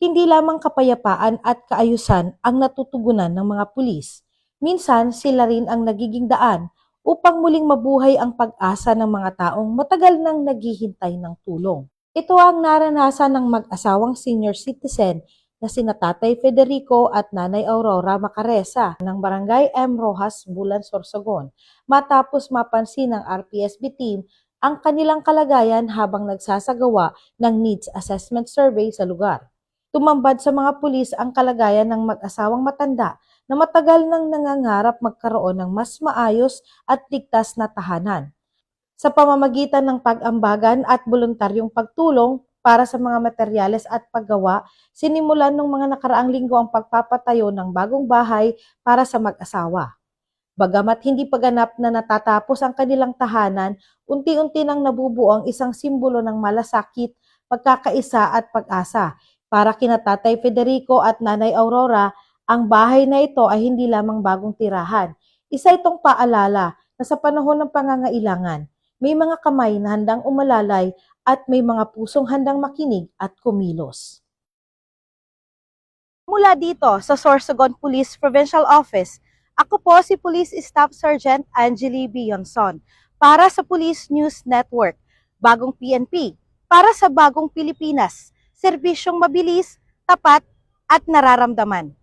Hindi lamang kapayapaan at kaayusan ang natutugunan ng mga pulis. Minsan sila rin ang nagiging daan upang muling mabuhay ang pag-asa ng mga taong matagal nang naghihintay ng tulong. Ito ang naranasan ng mag-asawang senior citizen na sina Tatay Federico at Nanay Aurora Macaresa ng Barangay M. Rojas, Bulan, Sorsogon, matapos mapansin ng RPSB team ang kanilang kalagayan habang nagsasagawa ng needs assessment survey sa lugar. Tumambad sa mga pulis ang kalagayan ng mag-asawang matanda na matagal nang nangangarap magkaroon ng mas maayos at ligtas na tahanan. Sa pamamagitan ng pag-ambagan at voluntaryong pagtulong para sa mga materyales at paggawa, sinimulan ng mga nakaraang linggo ang pagpapatayo ng bagong bahay para sa mag-asawa. Bagamat hindi pa ganap na natatapos ang kanilang tahanan, unti-unti nang nabubuo ang isang simbolo ng malasakit, pagkakaisa at pag-asa. Para kina Tatay Federico at Nanay Aurora, ang bahay na ito ay hindi lamang bagong tirahan. Isa itong paalala na sa panahon ng pangangailangan, may mga kamay na handang umalalay at may mga pusong handang makinig at kumilos. Mula dito sa Sorsogon Police Provincial Office, ako po si Police Staff Sergeant Angeli Bionson para sa Police News Network, Bagong PNP, para sa Bagong Pilipinas, serbisyong mabilis, tapat at nararamdaman.